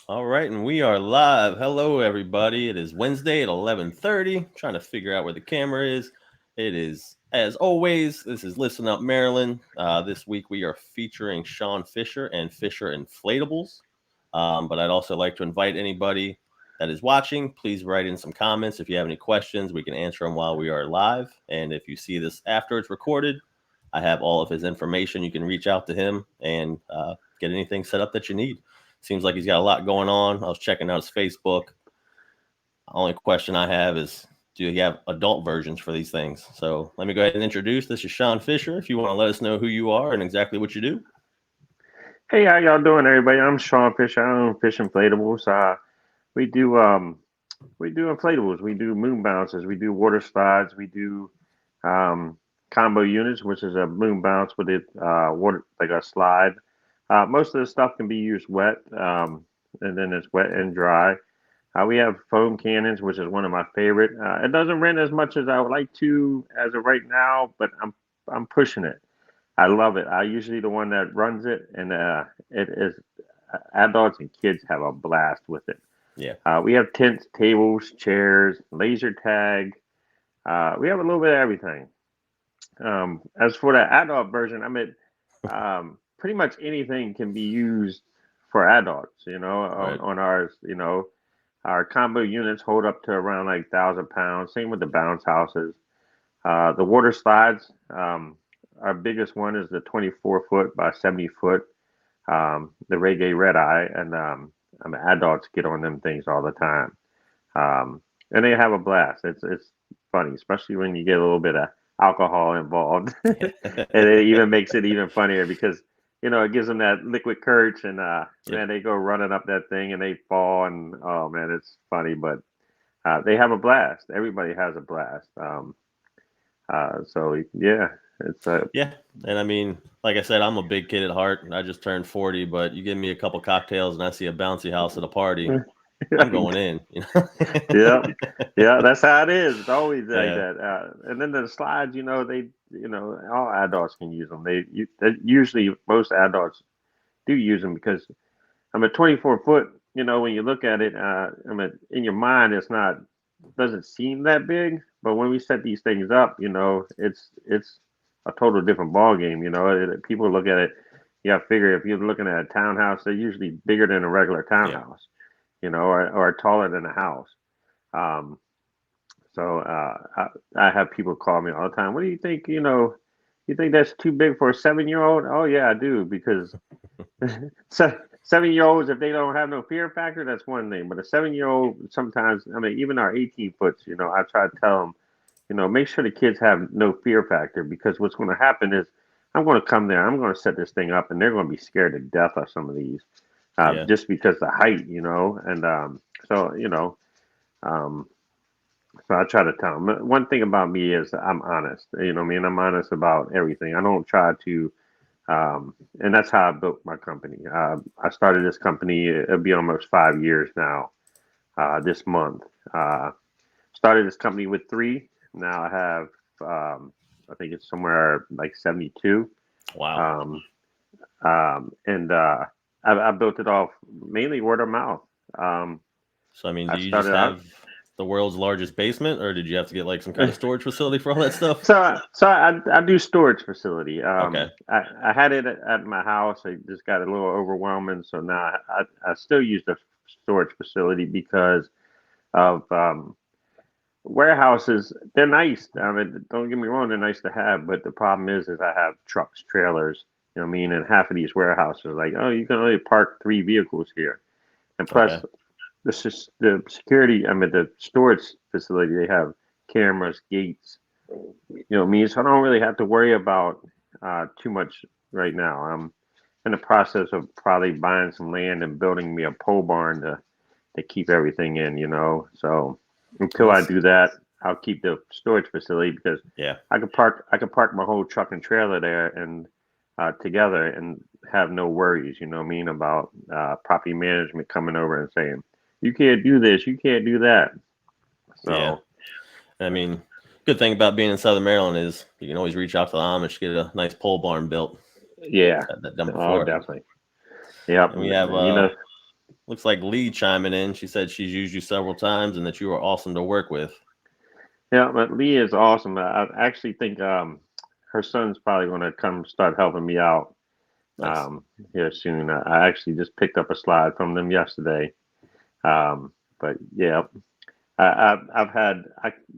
All right, and we are live. Hello, everybody. It is Wednesday at 11:30. Trying to figure out where the camera is. It is, as always, this is Listen Up Maryland. This week we are featuring Sean Fisher and Fisher Inflatables. But I'd also like to invite anybody that is watching, please write in some comments. If you have any questions, we can answer them while we are live. And if you see this after it's recorded, I have all of his information. You can reach out to him and get anything set up that you need. Seems like he's got a lot going on. I was checking out his Facebook. The only question I have is, do you have adult versions for these things? So let me go ahead and introduce. This is Sean Fisher. If you want to let us know who you are and exactly what you do. Hey, how y'all doing, everybody? I'm Sean Fish. I own Fish Inflatables. We do we do inflatables. We do moon bounces. We do water slides. We do um, combo units, which is a moon bounce with it water like a slide. Most of the stuff can be used wet, and then it's wet and dry. We have foam cannons, which is one of my favorite. It doesn't rent as much as I would like to as of right now, but I'm pushing it. I love it. I usually the one that runs it, and it is adults and kids have a blast with it. Yeah. We have tents, tables, chairs, laser tag. We have a little bit of everything. As for the adult version, I mean, pretty much anything can be used for adults. Right. On ours, our combo units hold up to around like 1,000 pounds. Same with the bounce houses. The water slides. Our biggest one is the 24 foot by 70 foot, the reggae red eye, and I mean, adults get on them things all the time, and they have a blast. It's funny, especially when you get a little bit of alcohol involved, and it even makes it even funnier because it gives them that liquid courage, and Yep. man, they go running up that thing and they fall, and oh man, it's funny, but they have a blast. Everybody has a blast. So yeah, it's Yeah. And I mean, like I said, I'm a big kid at heart. I just turned 40, but you give me a couple cocktails and I see a bouncy house at a party, I'm going in, yeah, yeah, that's how it is. It's always like Yeah. that. And then the slides, all adults can use them. Usually most adults do use them because I'm a 24 foot. When you look at it, I mean, in your mind, it's not doesn't seem that big, but when we set these things up, it's a total different ball game. People look at it. You got to figure if you're looking at a townhouse, they're usually bigger than a regular Yeah. townhouse, or taller than a house. Um, so I have people call me all the time. What do you think? You think that's too big for a 7-year old? Oh yeah, I do because 7-year olds, if they don't have no fear factor, that's one thing. But a 7-year old, sometimes, I mean, even our 18 foots, I try to tell them, make sure the kids have no fear factor because what's going to happen is I'm going to come there, I'm going to set this thing up, and they're going to be scared to death of some of these, Yeah. just because the height, and so um, so I try to tell them. One thing about me is I'm honest. What I mean, I'm honest about everything. I don't try to, and that's how I built my company. I started this company. It'll be almost 5 years now. This month. Started this company with three. Now I have, I think it's somewhere like 72. Wow. Um, and I built it off mainly word of mouth. Um, So, I mean, do I you just started out. have the world's largest basement or did you have to get like some kind of storage facility for all that stuff? So I do storage facility. Okay. I had it at my house. It just got a little overwhelming, so now I still use the storage facility because of warehouses. They're nice. I mean, don't get me wrong, they're nice to have, but the problem is I have trucks, trailers. I mean, and half of these warehouses are like, oh, you can only park three vehicles here, and plus Okay. the security. I mean, the storage facility they have cameras, gates. Me, so I don't really have to worry about too much right now. I'm in the process of probably buying some land and building me a pole barn to keep everything in. So until I Nice. do that, I'll keep the storage facility because Yeah. I could park my whole truck and trailer there and together and have no worries. You know what I mean about property management coming over and saying you can't do this, you can't do that. Yeah. So I mean, good thing about being in Southern Maryland is you can always reach out to the Amish, get a nice pole barn built. yeah, Had that done oh before. definitely, yep. And we have You know, Looks like Lee chiming in. She said she's used you several times and that you are awesome to work with. Yeah, but Lee is awesome. I actually think her son's probably going to come start helping me out Nice. here soon. I actually just picked up a slide from them yesterday. But yeah, I've had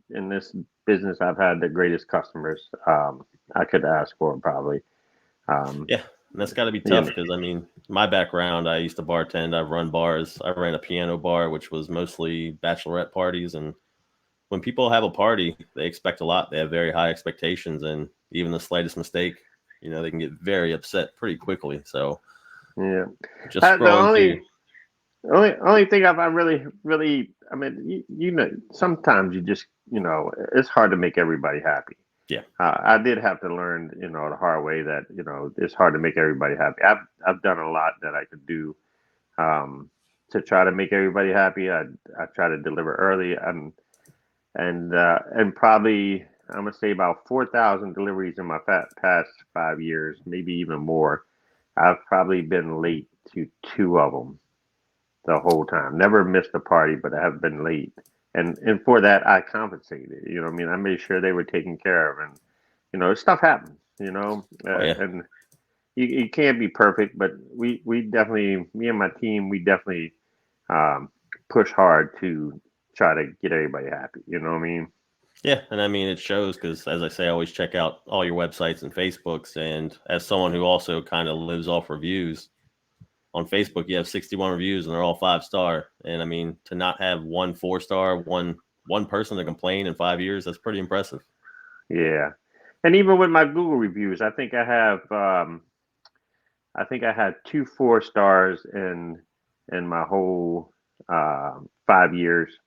in this business I've had the greatest customers I could ask for probably. Um, Yeah, and that's got to be you tough know, because I mean, my background, I used to bartend. I've run bars. I ran a piano bar, which was mostly bachelorette parties. And when people have a party, they expect a lot. They have very high expectations, and even the slightest mistake, they can get very upset pretty quickly. So yeah. just The scrolling through, only thing I really I mean sometimes you just it's hard to make everybody happy. yeah, I did have to learn the hard way that it's hard to make everybody happy. I've done a lot that I could do to try to make everybody happy. I try to deliver early and probably I'm gonna say about 4,000 deliveries in my past 5 years, maybe even more. I've probably been late to two of them the whole time. Never missed a party, but I have been late. And for that I compensated. You know what I mean? I made sure they were taken care of, and stuff happens. oh yeah, And you can't be perfect, but we definitely, me and my team, we definitely um, push hard to try to get everybody happy. You know what I mean? yeah, and I mean it shows because as I say, I always check out all your websites and Facebooks, and as someone who also kind of lives off reviews on Facebook, you have 61 reviews and they're all 5-star. And I mean, to not have one 4-star, one person to complain in 5 years, that's pretty impressive. Yeah. And even with my Google reviews, I think I had two 4 stars in my whole 5 years.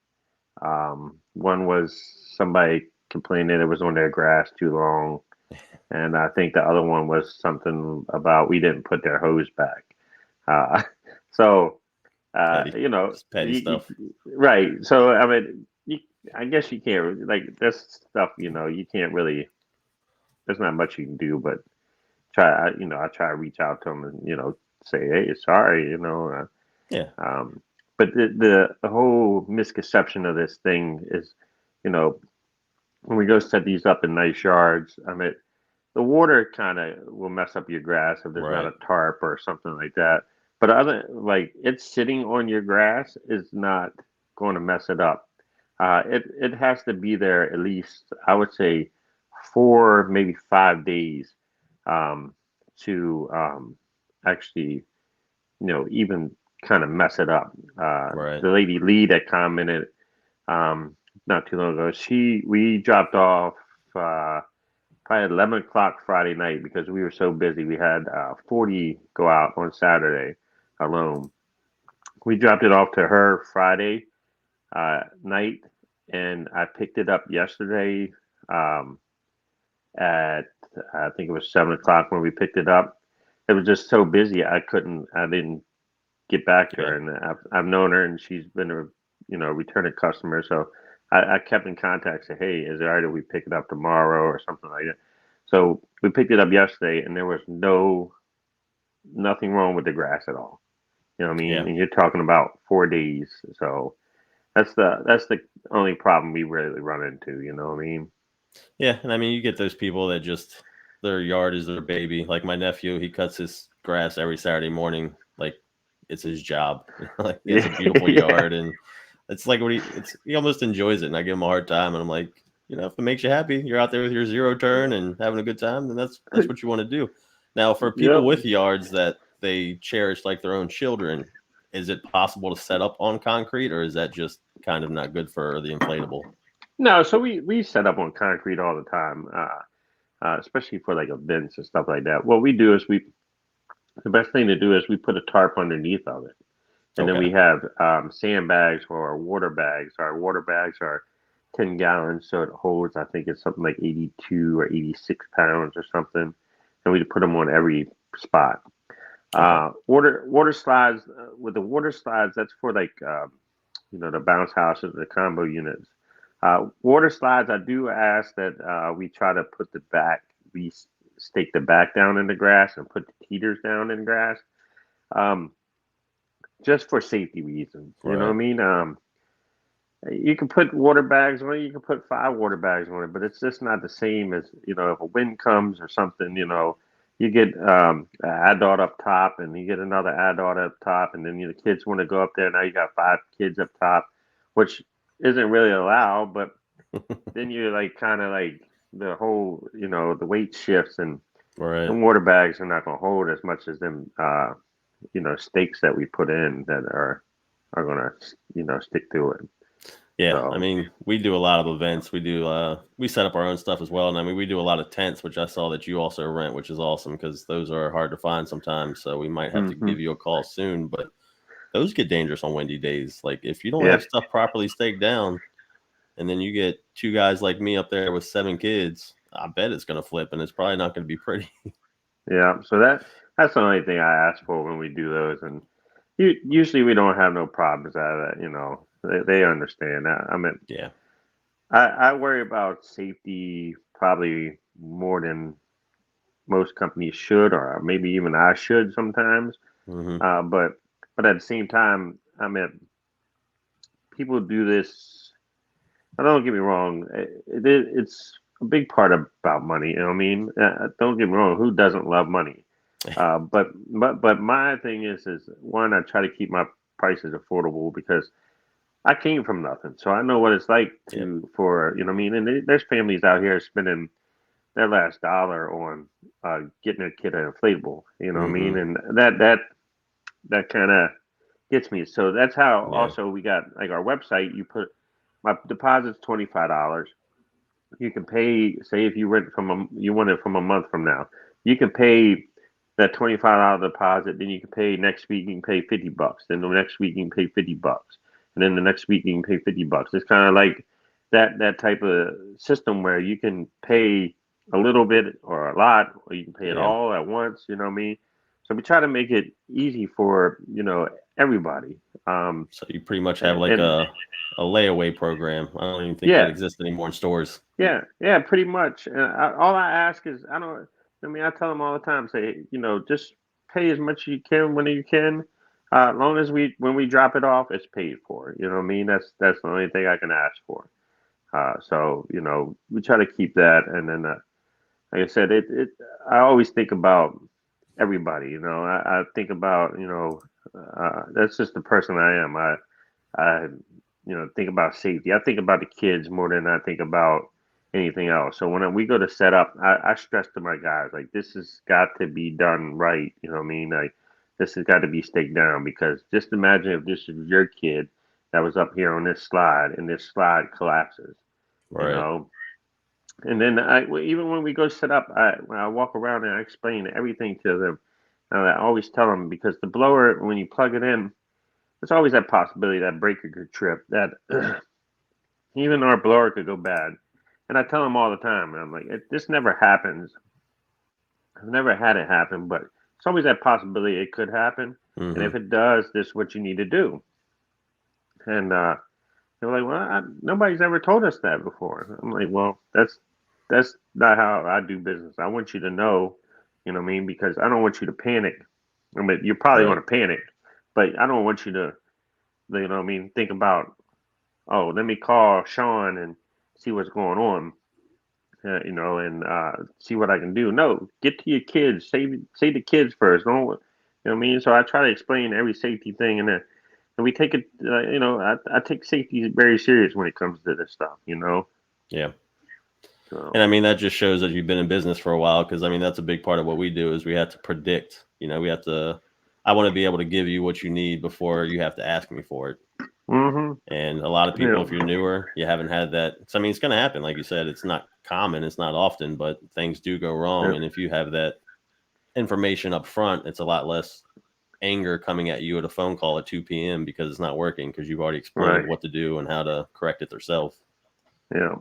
One was somebody complaining it was on their grass too long, and I think the other one was something about we didn't put their hose back. Uh, so Petty, you know, just petty stuff. right. So I mean, I guess you can't like this stuff. You can't really. There's not much you can do, but I try to reach out to them and say, hey, sorry. Yeah, But the whole misconception of this thing is, you know, when we go set these up in nice yards, I mean, the water kind of will mess up your grass if there's not right. a tarp or something like that. But other like it's sitting on your grass is not going to mess it up. It has to be there at least I would say 4 maybe 5 days um, to actually even kind of mess it up. Right. The lady Lee that commented um, not too long ago, we dropped off uh, probably at 11 o'clock Friday night because we were so busy. We had 40 go out on Saturday alone. We dropped it off to her Friday night, and I picked it up yesterday um, at I think it was 7 o'clock when we picked it up. It was just so busy I didn't get back to Yeah. her, and I've known her, and she's been a returning customer. So I kept in contact, say, hey, is it all right if we pick it up tomorrow or something like that? So we picked it up yesterday, and there was nothing wrong with the grass at all. You know what I mean? Yeah. And you're talking about 4 days, so that's the only problem we really run into. You know what I mean? Yeah. And I mean, you get those people that just their yard is their baby. Like my nephew, he cuts his grass every Saturday morning. Like it's his job. Like he has Yeah, a beautiful yeah, yard, and it's like he almost enjoys it. And I give him a hard time, and I'm like, if it makes you happy, you're out there with your zero turn and having a good time, then that's what you want to do. Now, for people yep. with yards that they cherish like their own children, is it possible to set up on concrete, or is that just kind of not good for the inflatable? No, so we set up on concrete all the time, especially for like events and stuff like that. What we do is the best thing to do is we put a tarp underneath of it. And then Okay. we have sandbags or our water bags. Our water bags are 10 gallons, so it holds, I think it's something like 82 or 86 pounds or something. And we put them on every spot. Okay. Water slides, with the water slides, that's for like, the bounce houses, the combo units. Water slides, I do ask that we try to put we stake the back down in the grass and put the heaters down in the grass. Um, just for safety reasons. You know what I Right. mean? You can put water bags on it. You can put 5 water bags on it, but it's just not the same as, if a wind comes or something. You get an adult up top, and you get another adult up top, and then the kids want to go up there. Now you got 5 kids up top, which isn't really allowed. But then you're like kind of like the whole, the weight shifts, and the Right. water bags are not going to hold as much as them, stakes that we put in that are going to, stick to it. Yeah, I So. mean, we do a lot of events. We set up our own stuff as well, and I mean, we do a lot of tents, which I saw that you also rent, which is awesome because those are hard to find sometimes. So we might have to Hmm. give you a call soon, but those get dangerous on windy days. Like if you don't Yeah. have stuff properly staked down, and then you get two guys like me up there with 7 kids, I bet it's gonna flip, and it's probably not gonna be pretty. Yeah, so that's the only thing I ask for when we do those, and usually we don't have no problems out of that. They understand that. I mean, Yeah. I worry about safety probably more than most companies should, or maybe even I should sometimes. Hmm. But at the same time, I mean, people do this. Don't get me wrong, it's a big part about money. You know what I mean? Don't get me wrong. Who doesn't love money? But my thing is one, I try to keep my prices affordable because I came from nothing, so I know what it's like Yep. for what I mean. And there's families out here spending their last dollar on getting a kid an inflatable. You know what I mean? Hmm. And that kind of gets me. So that's how Yeah. also we got like our website. You put my deposit's $25. You can pay, say if you rent you want it from a month from now, you can pay that $25 deposit. Then you can pay next week. You can pay $50. Then the next week you can pay $50, and then the next week you can pay $50. It's kind of like that type of system where you can pay a little bit or a lot, or you can pay it Yeah. all at once. You know what I mean? So we try to make it easy for everybody. So you pretty much have like And a layaway program. I don't even think that yeah, exists anymore in stores. yeah, pretty much. All I ask is, I don't. I mean, I tell them all the time, say, just pay as much as you can when you can. As long as when we drop it off, it's paid for. You know what I mean? That's the only thing I can ask for. So we try to keep that, and then like I said, I always think about everybody. I think about that's just the person I am. I think about safety. I think about the kids more than I think about anything else. So when we go to set up, I stress to my guys like this has got to be done right. You know what I mean? Like this has got to be staked down because just imagine if this is your kid that was up here on this slide and this slide collapses. You Right. know, and then even when we go set up, when I walk around and I explain everything to them. I always tell them because the blower, when you plug it in, there's always that possibility that breaker could trip. That even our blower could go bad. And I tell them all the time, and I'm like, this never happens. I've never had it happen, but it's always that possibility it could happen. And Hmm. if it does, this is what you need to do. And they're like, well, nobody's ever told us that before. I'm like, well, that's not how I do business. I want you to know, you know what I mean? Because I don't want you to panic. I mean, you're probably going Right. to panic, but I don't want you to, you know what I mean, think about, oh, let me call Sean and see what's going on, and see what I can do. No, get to your kids. Say the kids first. Don't, you know what I mean? So I try to explain every safety thing, and we take it. I take safety very serious when it comes to this stuff. Yeah. And So I mean, that just shows that you've been in business for a while because I mean, that's a big part of what we do is we have to predict. We have to, I want to be able to give you what you need before you have to ask me for it. hmm And a lot of people, yeah, if you're newer, you haven't had that. So, I mean, it's going to happen. Like you said, it's not common, it's not often, but things do go yeah, wrong. And if you have that information up front, it's a lot less anger coming at you at a phone call at 2 p.m. because it's not working because you've already explained right, what to do and how to correct it yourself. yeah.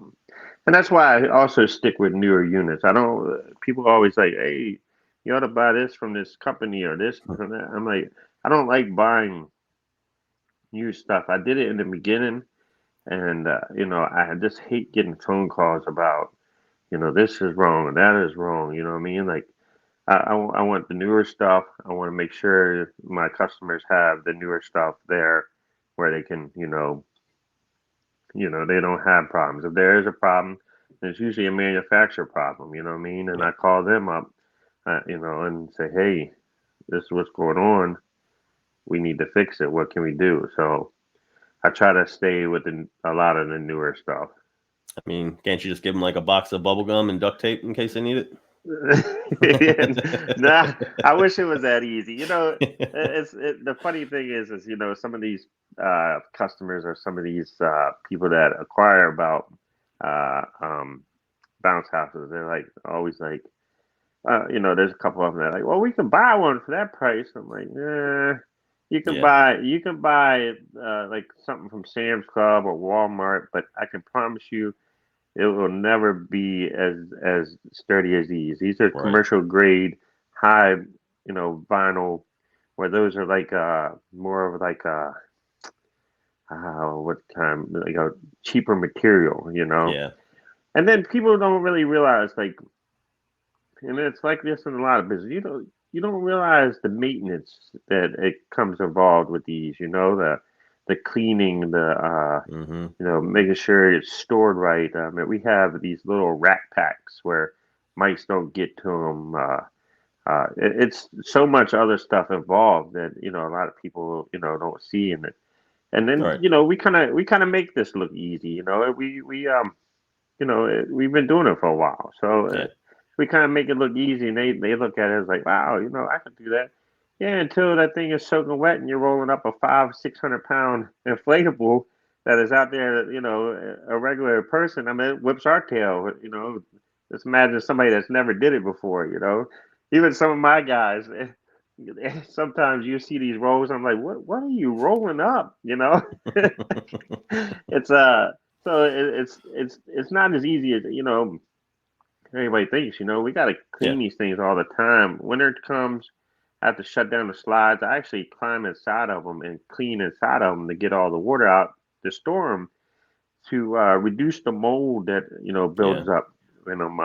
And that's why I also stick with newer units. I don't. People are always like, "Hey, you ought to buy this from this company or this and that." I'm like, I don't like buying new stuff. I did it in the beginning, and I just hate getting phone calls about, this is wrong and that is wrong. You know what I mean? Like, I want the newer stuff. I want to make sure my customers have the newer stuff there where they can, they don't have problems. If there is a problem, it's usually a manufacturer problem, you know what I mean? And Yeah. I call them up, and say, hey, this is what's going on. We need to fix it. What can we do? So I try to stay with a lot of the newer stuff. I mean, can't you just give them like a box of bubble gum and duct tape in case they need Nah, I wish it was it? that easy. The funny thing is some of these customers or some of these people that acquire about uh, um, bounce houses, they're like always like, there's a couple of them that are like, well, we can buy one for that price. I'm like, Yeah, you can buy like something from Sam's Club or Walmart, but I can promise you it will never be as sturdy as these. These are right. commercial grade, high, vinyl, where those are like more of like what kind, like a cheaper material. Yeah, And then people don't really realize like, and it's like this in a lot of business. You don't realize the maintenance that it comes involved with these. The cleaning, the hmm, making sure it's stored right. I mean, we have these little rack packs where mice don't get to them. It's so much other stuff involved that a lot of people don't see in it. And then right. we kind of make this look easy. We've been doing it for a while, so Yeah, we kind of make it look easy, and they look at it as like, wow, I can do that. Yeah, until that thing is soaking wet and you're rolling up a 500-600 pound inflatable that is out there, a regular person. I mean, it whips our tail. Just imagine somebody that's never did it before. Even some of my guys. Sometimes you see these rolls. I'm like, what are you rolling up? It's so it's not as easy as everybody thinks. We got to yeah, clean these things all the time. Winter comes, I have to shut down the slides. I actually climb inside of them and clean inside of them to get all the water out to store them to reduce the mold that yeah, builds up in them.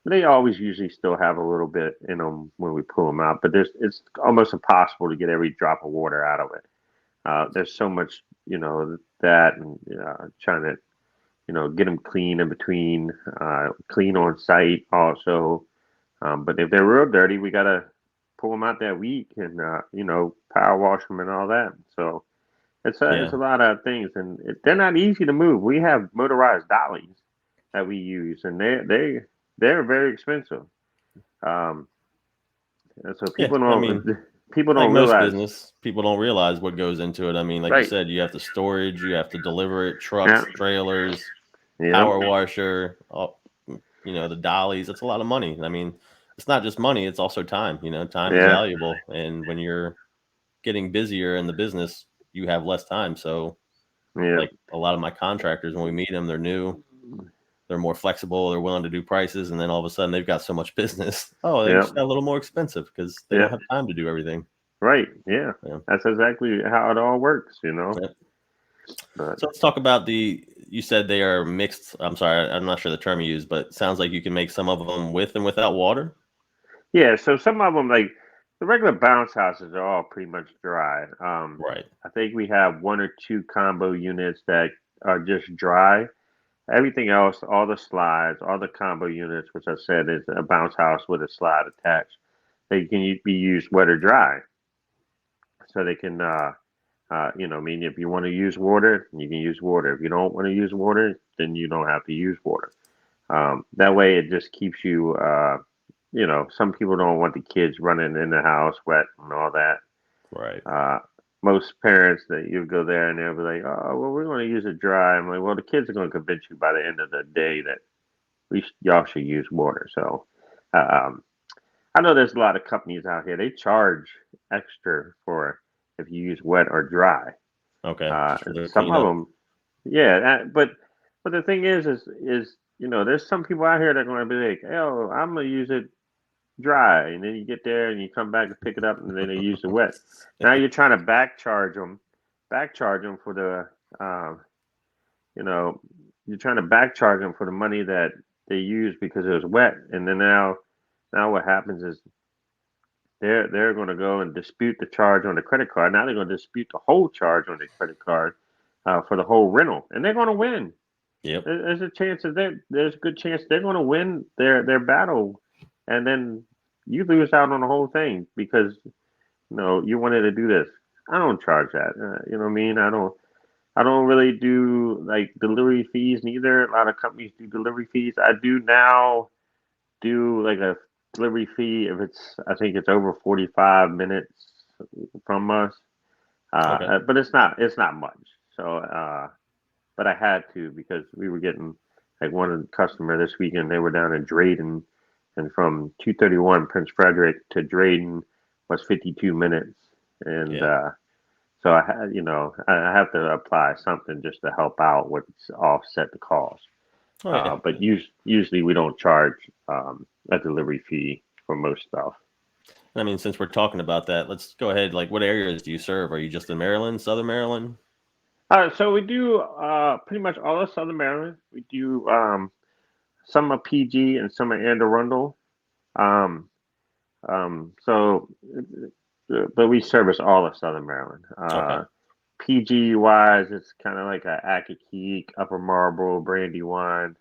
They always usually still have a little bit in them when we pull them out, but it's almost impossible to get every drop of water out of it. There's so much, that and trying to get them clean in between, clean on site also. But if they're real dirty, we gotta pull them out that week and power wash them and all that. So it's yeah, a lot of things, and they're not easy to move. We have motorized dollies that we use, and they're very expensive. Um, and so yeah. people I don't mean, people like don't most realize, business, people don't realize what goes into it. I mean, like you right? said, you have the storage, you have to deliver it, Yeah, trucks, trailers, yeah, power washer, the dollies. It's a lot of money. I mean, it's not just money; it's also time. Time is yeah, valuable, and when you're getting busier in the business, you have less time. So, yeah, like a lot of my contractors, when we meet them, they're new, they're more flexible, they're willing to do prices, and then all of a sudden they've got so much business. Oh, they yeah, just got a little more expensive because they yeah. don't have time to do everything. Right. Yeah. Yeah. That's exactly how it all works. Yeah. But So let's talk about you said they are mixed. I'm sorry, I'm not sure the term you used, but it sounds like you can make some of them with and without water. yeah, so some of them, like the regular bounce houses, are all pretty much dry. Right. I think we have one or two combo units that are just dry. Everything else, all the slides, all the combo units, which I said is a bounce house with a slide attached, they can be used wet or dry. So they can, I mean, if you want to use water, you can use water. If you don't want to use water, then you don't have to use water. That way, it just keeps you. Some people don't want the kids running in the house wet and all that. Right. Uh, Most parents that you go there and they'll be like, "Oh, well, we're going to use it dry." I'm like, "Well, the kids are going to convince you by the end of the day that y'all should use water." So, um, I know there's a lot of companies out here. They charge extra for if you use wet or dry. Okay. Just for the Some of cleanup. them, yeah, but the thing is there's some people out here that are going to be like, "Oh, I'm gonna use it dry," and then you get there and you come back to pick it up, and then they use the wet. Now you're trying to back charge them for you know, you're trying to back charge them for the money that they use because it was wet, and then now what happens is they're going to go and dispute the charge on the credit card. Now they're going to dispute the whole charge on the credit card for the whole rental, and they're going to win. Yep. There's a chance that there's a good chance they're going to win their battle, and then you lose out on the whole thing because you wanted to do this. I don't charge that. You know what I mean? I don't really do like delivery fees neither. A lot of companies do delivery fees. I do now do like a delivery fee if I think it's over 45 minutes from us. Okay. But it's not much. So but I had to because we were getting like one customer this weekend. They were down in Drayton, and from 231 Prince Frederick to Drayton was 52 minutes, and Yeah. so I had I have to apply something just to help out with offset the cost. Oh yeah. But usually we don't charge a delivery fee for most stuff. I mean, since we're talking about that, let's go ahead. Like, what areas do you serve? Are you just in Maryland, Southern Maryland? So we do pretty much all of Southern Maryland. We do some of PG and some of Anne Arundel. Um, so, but we service all of Southern Maryland. Okay. PG wise, it's kind of like a Accokeek, Upper Marlboro, Brandywine,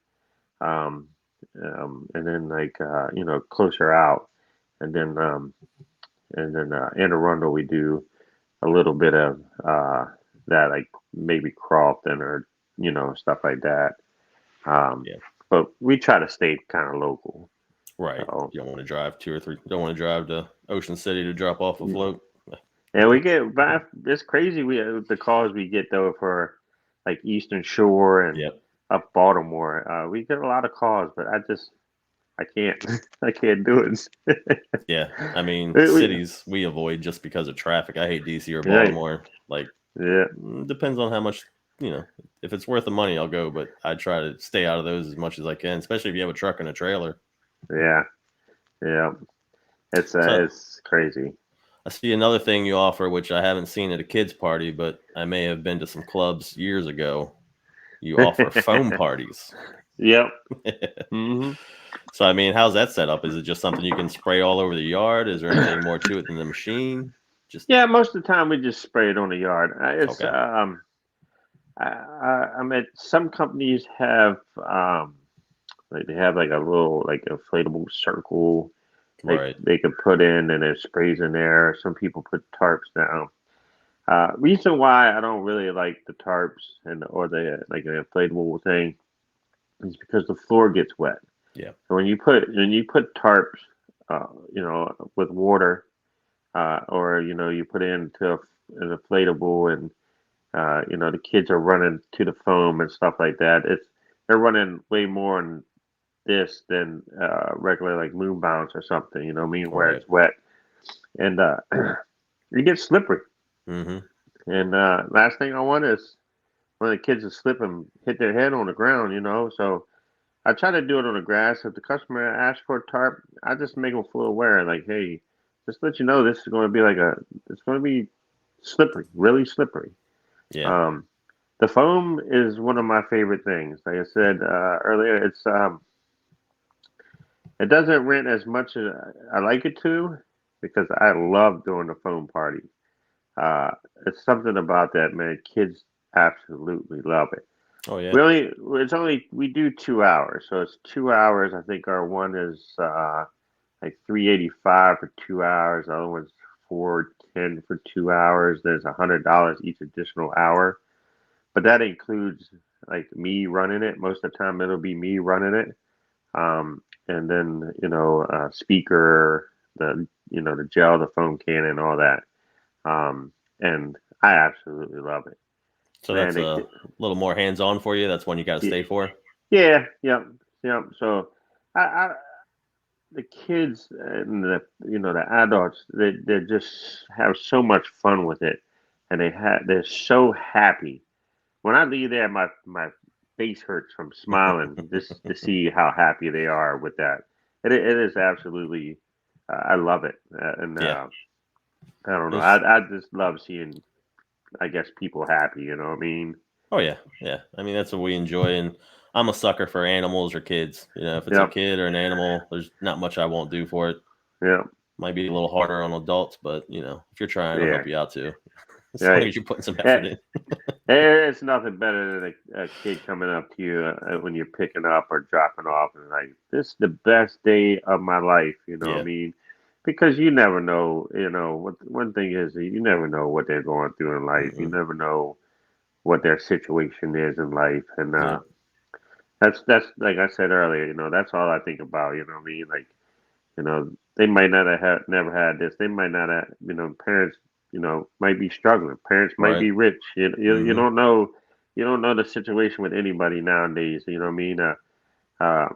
um, and then like closer out, and then Anne Arundel we do a little bit of that, like maybe Crofton or stuff like that. Um, Yeah. but we try to stay kind of local. Right. So You don't want to drive 2 or 3. Don't want to drive to Ocean City to drop off a float. and we get, but it's crazy. The calls we get though for like Eastern Shore and Yep. up Baltimore. We get a lot of calls, but I can't I can't do it. Yeah. I mean, we, cities we avoid just because of traffic. I hate DC or right. Baltimore. Like, Yeah. depends on how much, if it's worth the money, I'll go, but I try to stay out of those as much as I can, especially if you have a truck and a trailer. Yeah. Yeah. So It's crazy. I see another thing you offer, which I haven't seen at a kid's party, but I may have been to some clubs years ago. You offer foam parties. Yep. Hmm. So, I mean, how's that set up? Is it just something you can spray all over the yard? Is there anything more to it than the machine? Just Yeah, most of the time we just spray it on the yard. It's okay. I mean, some companies have like they have like a little like inflatable circle Right. they could put in and it sprays in there. Some people put tarps down. Reason why I don't really like the tarps or the like an inflatable thing is because the floor gets wet. Yeah. So when you put tarps, with water, or you put it into an inflatable and the kids are running to the foam and stuff like that. They're running way more in this than regular like moon bounce or something. You know what I mean? Where Right. it's wet and you get slippery. Mm-hmm. And last thing I want is one of the kids to slip and hit their head on the ground. So I try to do it on the grass. If the customer asks for a tarp, I just make them full aware, like, hey, just let you know this is going to be it's going to be slippery, really slippery. Yeah. Um, the foam is one of my favorite things. Like I said earlier, it doesn't rent as much as I like it to because I love doing the foam party. Uh, it's something about that, man. Kids absolutely love it. Oh yeah. We do 2 hours, so it's 2 hours. I think our one is like 385 for 2 hours. The other one's 410 for 2 hours. There's $100 each additional hour, but that includes like me running it. Most of the time, it'll be me running it, and then speaker, the gel, the foam cannon, all that. And I absolutely love it, So man. that's a little more hands-on for you. That's one you got to stay for. Yeah, yeah, yeah. So I the kids and the adults they just have so much fun with it, and they're so happy. When I leave there, my face hurts from smiling just to see how happy they are with that. It is absolutely, I love it, and Yeah. I don't know. There's I just love seeing, I guess, people happy. You know what I mean? Oh yeah, yeah. I mean that's what we enjoy, and I'm a sucker for animals or kids. If it's a Yep, kid or an animal, there's not much I won't do for it. yep. Might be a little harder on adults, but if you're trying, I'll Yeah, help you out too. As long right. as you're putting some effort Yeah, in. it's nothing better than a kid coming up to you when you're picking up or dropping off and like, this is the best day of my life. You know what I Yeah. mean? Because you never know. What one thing is, you never know what they're going through in life. You Mm-mm. never know what their situation is in life, and Yeah. that's like I said earlier. That's all I think about. You know what I mean? Like, they might not have never had this. They might not have, parents, might be struggling. Parents might Right. be rich. You Mm-hmm. don't know. You don't know the situation with anybody nowadays. You know what I mean? Uh,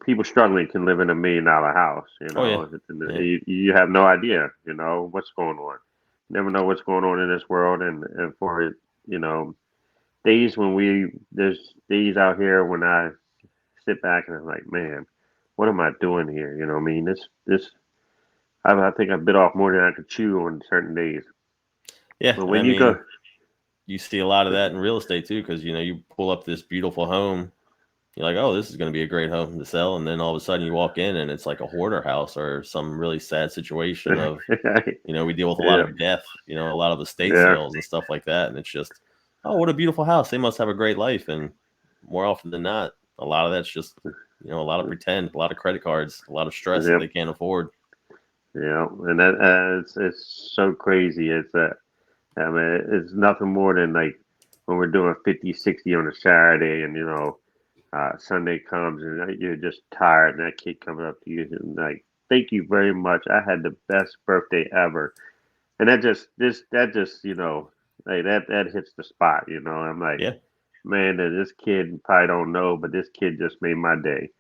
people struggling can live in $1 million house. Oh yeah. Yeah. You have no idea. What's going on. You never know what's going on in this world, and for it, you know, there's days out here when I sit back and I'm like, man, what am I doing here? You know what I mean? I think I bit off more than I could chew on certain days. Yeah. But And I when you go, mean, you see a lot of that in real estate too, because you pull up this beautiful home. You're like, oh, this is going to be a great home to sell, and then all of a sudden you walk in and it's like a hoarder house or some really sad situation of, we deal with a lot yeah, of death, a lot of estate yeah, sales and stuff like that, and it's just, oh, what a beautiful house. They must have a great life, and more often than not, a lot of that's just, a lot of pretend, a lot of credit cards, a lot of stress that yep, they can't afford. yeah, and that it's so crazy. I mean, it's nothing more than like when we're doing 50, 60 on a Saturday, and Sunday comes and you're just tired, and that kid comes up to you and like, thank you very much. I had the best birthday ever, and that just like that hits the spot. I'm like, Yeah, man, that this kid probably don't know, but this kid just made my day.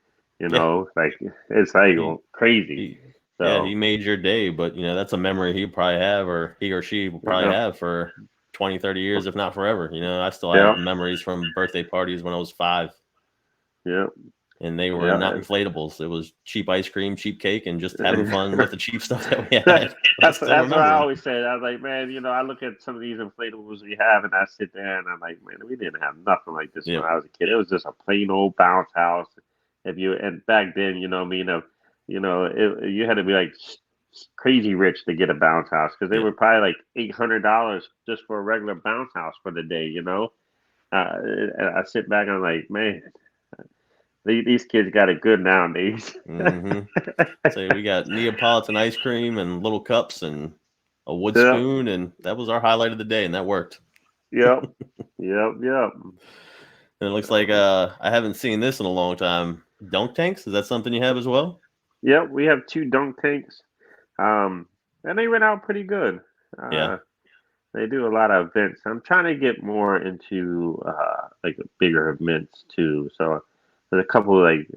yeah. Like it's like He, crazy. he, yeah, he So made your day, but that's a memory he probably have, or he or she will probably yeah, have for 20, 30 years, if not forever. I still have yeah, memories from birthday parties when I was 5, yeah, and they were not yeah. inflatables. It was cheap ice cream, cheap cake, and just having fun with the cheap stuff that we That- had. But I that's still that's what I remember them. always say. I was like, man, I look at some of these inflatables we have, and I sit there and I'm like, man, we didn't have nothing like this when Yep. I was a kid. It was just a plain old bounce house. And back then, you had to be like crazy rich to get a bounce house because they Yeah. were probably like $800 just for a regular bounce house for the day. And I sit back and I'm like, man, these kids got it good nowadays. Mm-hmm. So we got Neapolitan ice cream and little cups and a wood Yep, spoon, and that was our highlight of the day, and that worked. yep, yep. And it looks like So, I haven't seen this in a long time. Dunk tanks, is that something you have as well? yep, we have two dunk tanks, um, and they went out pretty good. Yeah. They do a lot of events. I'm trying to get more into like bigger events too. So there's a couple like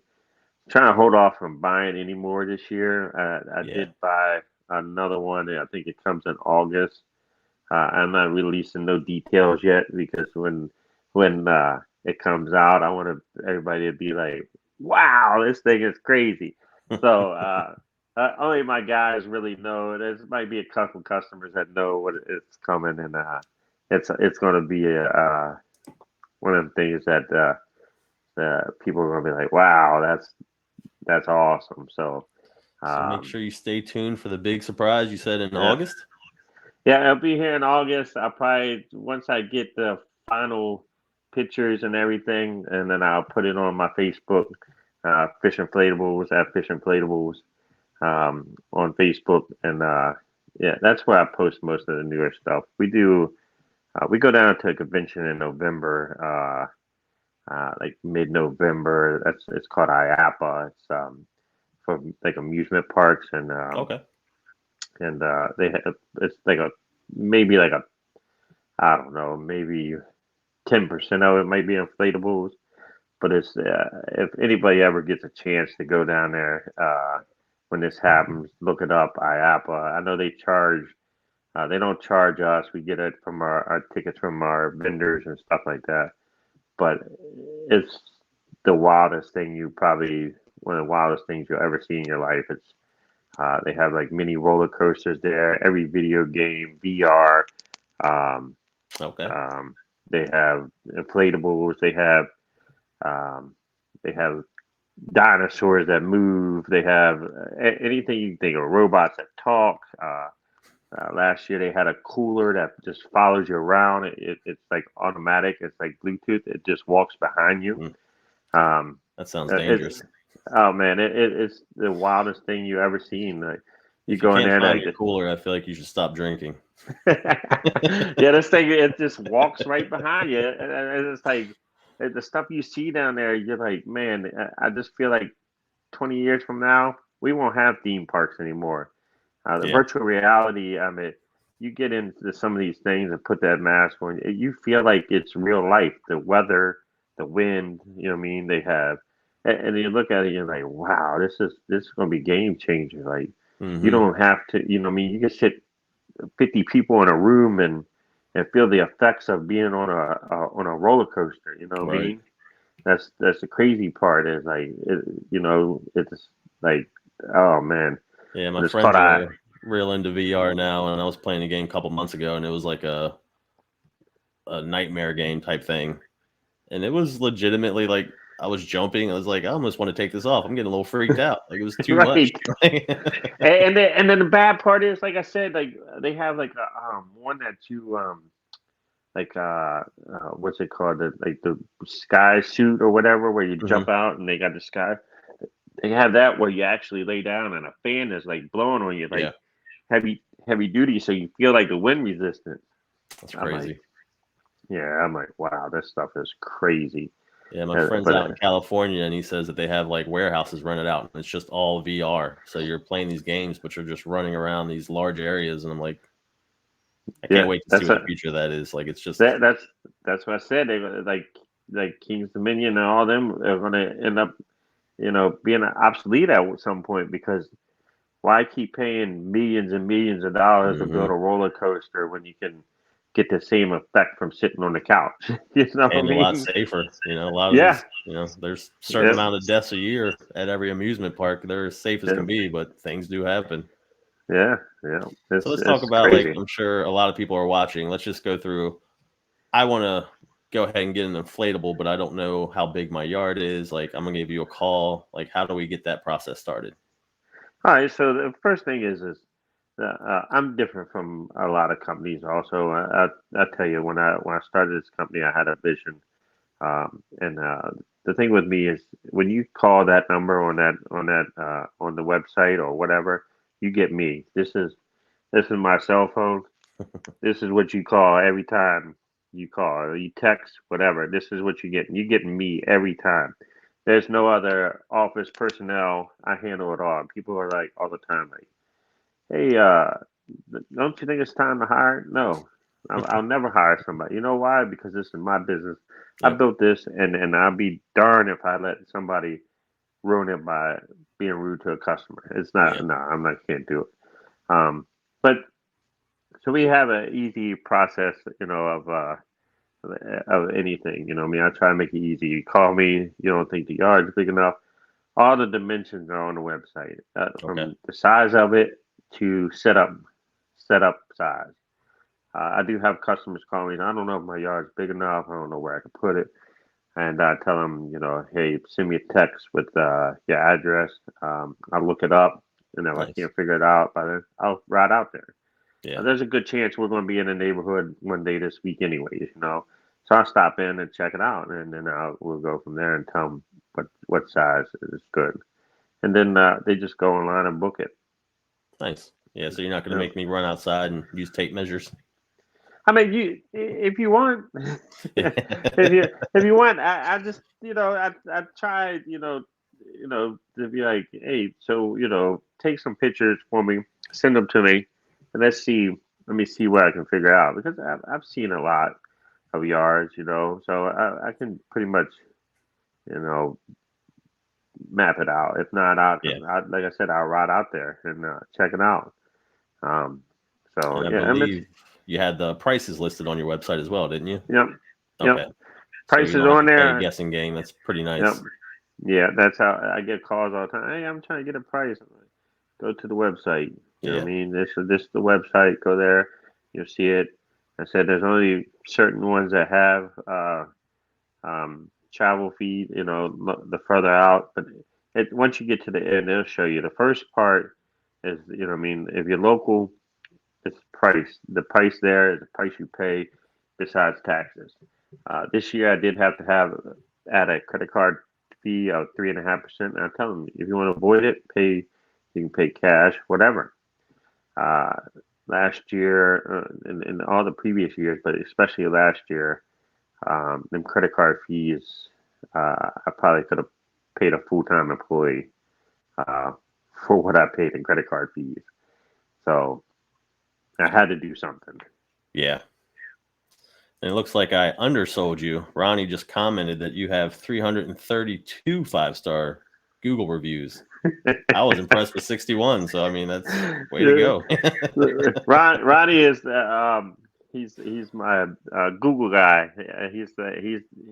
trying to hold off from buying any more this year. I Yeah. did buy another one. I think it comes in August. I'm not releasing no details yet because when it comes out, I want everybody to be like, "Wow, this thing is crazy." So only my guys really know. There might be a couple customers that know what it's coming, and it's going to be one of the things that people are going to be like, "Wow, that's awesome." So So make um, sure you stay tuned for the big surprise you said in yeah. August. Yeah, I'll be here in August. I'll probably once I get the final pictures and everything, and then I'll put it on my Facebook, Fish Inflatables at Fish Inflatables on Facebook, and yeah, that's where I post most of the newer stuff. We go down to a convention in November, like mid-November. It's called IAPA. It's for like amusement parks Okay. and they have, it's like a maybe like a I don't know, maybe 10% of it might be inflatables. But it's if anybody ever gets a chance to go down there when this happens, look it up. IAPA. I know they charge. They don't charge us. We get it from our tickets from our vendors and stuff like that. But it's the wildest thing you probably one of the wildest things you'll ever see in your life. They have like mini roller coasters there. Every video game, VR. Um, Okay. they have inflatables. Um, they have dinosaurs that move. They have anything you can think of, robots that talk. Last year they had a cooler that just follows you around. It's like automatic. It's like Bluetooth. It just walks behind you. Mm, Um, that sounds it's dangerous. oh man, it's the wildest thing you ever seen. Like you If you go in can't there, find like a cooler, I feel like you should stop drinking. yeah, this thing it just walks right behind you, and it's like the stuff you see down there. You're like, man, I just feel like 20 years from now we won't have theme parks anymore. The Yeah, virtual reality, I mean, you get into some of these things and put that mask on, you feel like it's real life. The weather, the wind, you know what I mean? They have, and you look at it, you're like, wow, this is going to be game changer. Like, you hmm don't have to, you know what I mean? You can sit 50 people in a room and feel the effects of being on a roller coaster. You know what I right. mean? That's the crazy part is like, it's like, oh man, Yeah, my and it's caught friends eye. are real into VR now, and I was playing a game a couple months ago, and it was like a nightmare game type thing, and it was legitimately like I was jumping. I was like, I almost want to take this off. I'm getting a little freaked out. Like it was too much. Right. And then the bad part is, like I said, like they have like a one that you like what's it called, the sky suit or whatever, where you hmm jump out and they got the sky. They have that where you actually lay down and a fan is like blowing on you, Yeah, like heavy duty, so you feel like the wind resistance. that's I'm like, crazy. yeah, I'm like, wow, this stuff is crazy. Yeah, my friend's But out in California, and he says that they have like warehouses rented out, and it's just all VR. So you're playing these games, but you're just running around these large areas, and I'm like, I can't yeah, wait to see that's what the a future of that is. Like it's just, that that's what I said. They like King's Dominion and all them are going to end up, being obsolete at some point, because why keep paying millions and millions of dollars to build hmm a roller coaster when you can get the same effect from sitting on the couch? You know what I and a lot mean? safer. A lot of Yeah. those, there's a certain Yep. amount of deaths a year at every amusement park. They're as safe as Yeah. can be, but things do happen. Yeah. Yeah. So It's let's talk it's about like crazy. I'm sure a lot of people are watching. Let's just go through. I want to go ahead and get an inflatable, but I don't know how big my yard is. Like I'm gonna give you a call. Like how do we get that process started? All right. So the first thing is I'm different from a lot of companies. Also, I tell you, when I started this company, I had a vision. And the thing with me is when you call that number on the website or whatever, you get me. This is my cell phone. This is what you call every time you call or you text, whatever. This is what you get. You get me every time. There's no other office personnel. I handle it all. People are like all the time, like, "Hey, don't you think it's time to hire?" No, I'll never hire somebody. You know why? Because this is my business. I Yep. built this, and I'll be darned if I let somebody ruin it by being rude to a customer. It's not. Yeah. No, I'm not. Can't do it. But so we have an easy process, of anything. I mean, I try to make it easy. You call me. You don't think the yard's big enough. All the dimensions are on the website, Okay. from the size of it to setup size. I do have customers call me. I don't know if my yard's big enough. I don't know where I can put it, and I tell them, hey, send me a text with your address. I'll look it up, and if I Nice. can't figure it out by then, I'll ride out there. Yeah. There's a good chance we're going to be in the neighborhood one day this week, anyways. So I'll stop in and check it out, and then we'll go from there and tell them what size is good, and then they just go online and book it. Nice. Yeah. So you're not gonna Yeah. make me run outside and use tape measures. I mean, if you want, if you want, I just, I tried, to be like, hey, so, take some pictures for me, send them to me, and let me see what I can figure out, because I've seen a lot of yards, so I can pretty much, you know, map it out. If not, Yeah. like I said, I'll ride out there and check it out. Um, so And I yeah, I mean, believe you had the prices listed on your website as well, didn't you? yep, yep. Okay. So we Prices don't have on to play a there. guessing game. That's pretty Yep. nice. Yeah, that's how I get calls all the time. Hey, I'm trying to get a price. I'm like, go to the website. You know what I Yeah. mean? This is the website. Go there. You'll see it. I said there's only certain ones that have travel fee. The further out, but once you get to the end, it'll show you. The first part is, I mean, if you're local, it's price. The price there is the price you pay besides taxes. This year, I did have to add a credit card fee of 3.5%. And I tell them, if you want to avoid it, you can pay cash, whatever. Uh, Last year, and all the previous years, but especially last year, them credit card fees, I probably could have paid a full time employee uh, for what I paid in credit card fees. So I had to do something. Yeah. And it looks like I undersold you. Ronnie just commented that you have 332 5-star Google reviews. I was impressed with 61. So, I mean, that's way to go. Ronnie is he's my Google guy.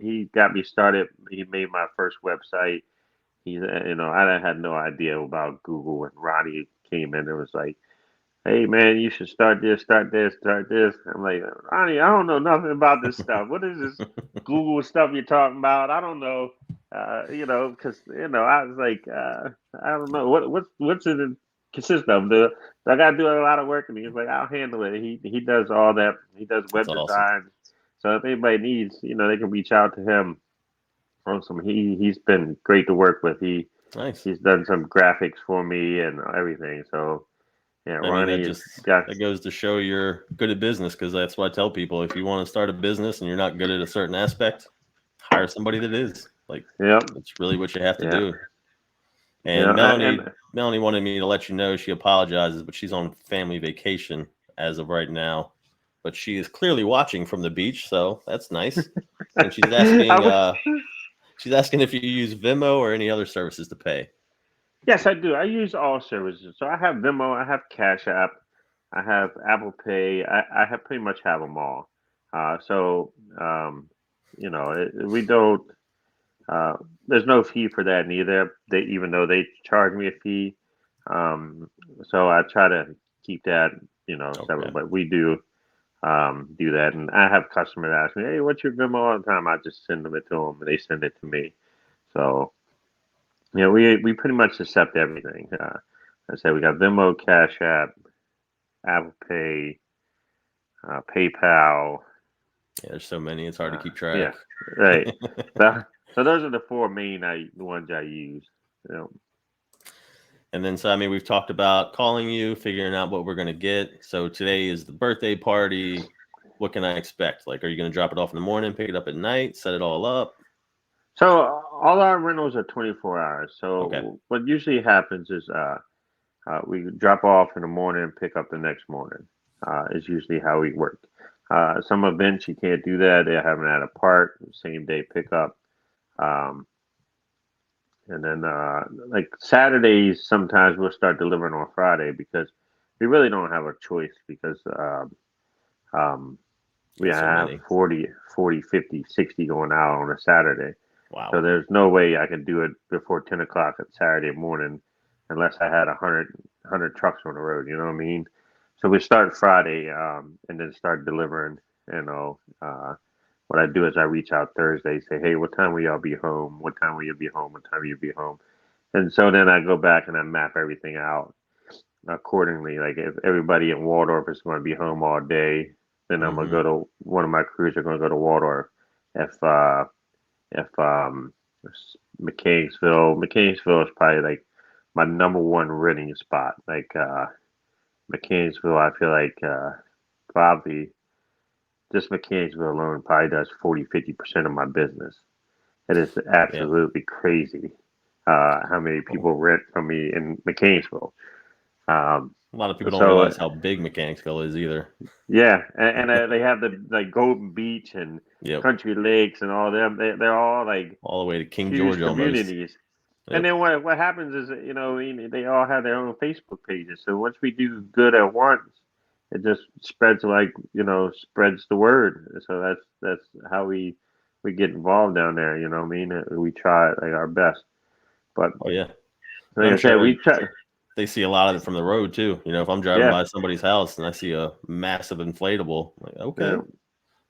He got me started. He made my first website. I had no idea about Google, and Ronnie came in and was like, "Hey man, you should start this, start this, start this." I'm like, "Ronnie, I don't know nothing about this stuff. What is this Google stuff you're talking about? I don't know." Because I was like, I don't know what's it consist of. I got to do a lot of work, and he's like, "I'll handle it." He does all that. He does That's web awesome. design. So if anybody needs, they can reach out to him. Awesome. He's been great to work with. Nice. He's done some graphics for me and everything. So yeah, I mean, Ronnie is got. that goes to show you're good at business, because that's what I tell people. If you want to start a business and you're not good at a certain aspect, hire somebody that is. Like, Yep. that's really what you have to Yeah. do. And Yeah. Melanie wanted me to let you know she apologizes, but she's on family vacation as of right now. But she is clearly watching from the beach, so that's nice. And she's asking if you use Venmo or any other services to pay. Yes, I do. I use all services. So I have Venmo, I have Cash App, I have Apple Pay. I have pretty much have them all. So we don't. Uh, there's no fee for that neither. Even though they charge me a fee, so I try to keep that separate. Okay. But we do that, and I have customers ask me, "Hey, what's your Venmo?" All the time. I just send them it to them, and they send it to me. So we pretty much accept everything. I said we got Venmo, Cash App, Apple Pay, PayPal. Yeah, there's so many, it's hard to keep Yeah, track. right. So those are the four main the ones I use. You know. And then, so I mean, we've talked about calling you, figuring out what we're going to get. So today is the birthday party. What can I expect? Like, are you going to drop it off in the morning, pick it up at night, set it all up? So all our rentals are 24 hours. Okay. So what usually happens is we drop off in the morning and pick up the next morning. Is usually how we work. Some events you can't do that. They're having at a park, same day pickup. Um, and then like Saturdays, sometimes we'll start delivering on Friday because we really don't have a choice because um, we Yeah, so have many. 40, 50, 60 going out on a Saturday. So Wow. there's no way I can do it before 10 o'clock at Saturday morning unless I had 100 trucks on the road. You know what I mean? So we start Friday and then start delivering. You know, what I do is I reach out Thursday, say, hey, what time will y'all be home? What time will you be home? What time will you be home? And so then I go back and I map everything out accordingly. Like if everybody in Waldorf is going to be home all day, then I'm gonna Mm-hmm. go to one of my crews are going to go to Waldorf. If if Mechanicsville is probably like my number one renting spot. Like Mechanicsville, I feel like probably just Mechanicsville alone probably does 40-50% of my business. It is Yeah. absolutely crazy how many Cool. people rent from me in Mechanicsville. Um, A lot of people don't so realize how big Mechanicsville is either. yeah, and they have the like Golden Beach and Yep. Country Lakes and all them. They're all like All the way to King huge George almost. communities. And Yep. then what happens is they all have their own Facebook pages. So once we do good at once, it just spreads like spreads the word. So that's how we get involved down there. You know what I mean? We try like our best. But Oh, yeah. And like I'm I said, sure we try. they see a lot of it from the road too. You know, if I'm driving Yeah, by somebody's house and I see a massive inflatable, I'm like, yeah. okay.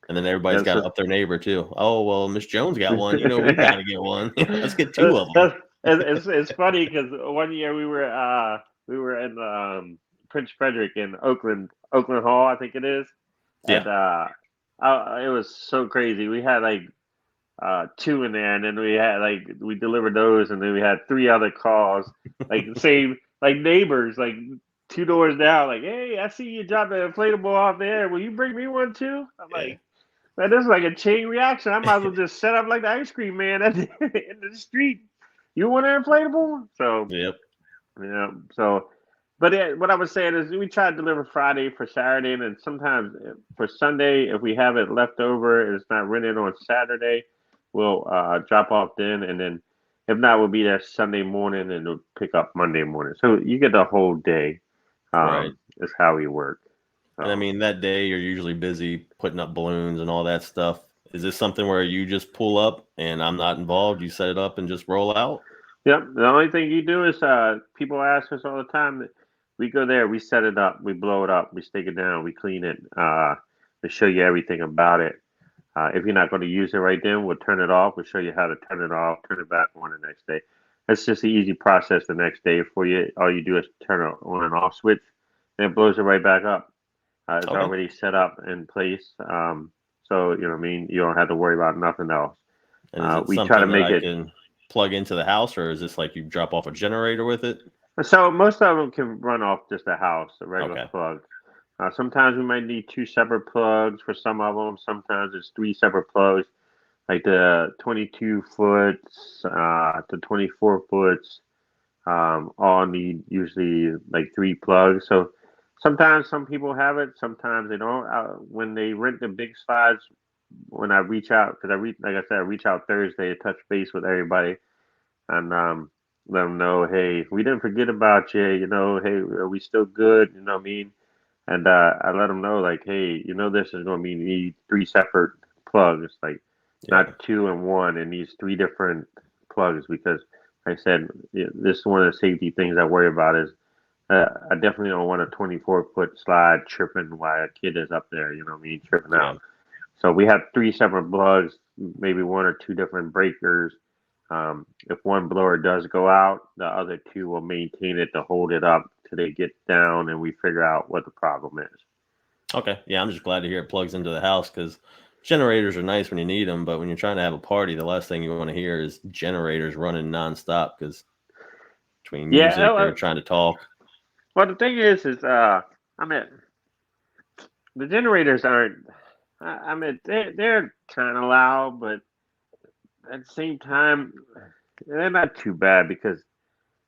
And then everybody's That's got to just, up their neighbor too. Oh, well, Miss Jones got one. You know, we got to get one. Let's get two of that's them. It's funny because one year we were in Prince Frederick in Oakland Hall, I think it is, and Yeah. it was so crazy. We had like two in there, and then we delivered those, and then we had three other calls, like same like neighbors, like two doors down, like, hey, I see you dropped an inflatable off there. Will you bring me one too? I'm Yeah. like, man, this is like a chain reaction. I might as well just set up like the ice cream man in the street. You want an inflatable? So Yep. yeah, so. But what I was saying is, we try to deliver Friday for Saturday, and then sometimes for Sunday, if we have it left over and it's not rented on Saturday, we'll drop off then, and then if not, we'll be there Sunday morning and we'll pick up Monday morning. So you get the whole day. Right. Is how we work. And I So mean, that day you're usually busy putting up balloons and all that stuff. Is this something where you just pull up and I'm not involved? You set it up and just roll out? yep, the only thing you do is people ask us all the time that we go there, we set it up, we blow it up, we stick it down, we clean it, we show you everything about it. If you're not going to use it right then, we'll turn it off. We'll show you how to turn it off, turn it back on the next day. It's just an easy process the next day for you. All you do is turn it on and off switch, and it blows it right back up. It's Okay. already set up in place. So, you know what I mean? You don't have to worry about nothing else. And is it We try to something that make I it can plug into the house, or is this like you drop off a generator with it? so most of them can run off just a house, a regular Okay. plug. Sometimes we might need two separate plugs for some of them. Sometimes it's three separate plugs, like the 22 foots to 24 foots. All need usually like three plugs. So sometimes some people have it, sometimes they don't. When they rent the big slides, when I reach out, because like I said, I reach out Thursday to touch base with everybody and let them know, hey, we didn't forget about you. You know, hey, are we still good? You know what I mean? And I let them know, like, hey, you know, this is going to be need three separate plugs, like Yeah. not two and one. It needs three different plugs because, like I said, this is one of the safety things I worry about is I definitely don't want a 24-foot slide tripping while a kid is up there. You know what I mean, tripping out. Yeah. So we have three separate plugs, maybe one or two different breakers. If one blower does go out, the other two will maintain it to hold it up till they get down and we figure out what the problem is. Okay. Yeah, I'm just glad to hear it plugs into the house because generators are nice when you need them, but when you're trying to have a party, the last thing you want to hear is generators running nonstop because between Yeah. music or trying to talk. Well, the thing is, I mean, the generators aren't. I mean, they're kind of loud, but at the same time, they're not too bad because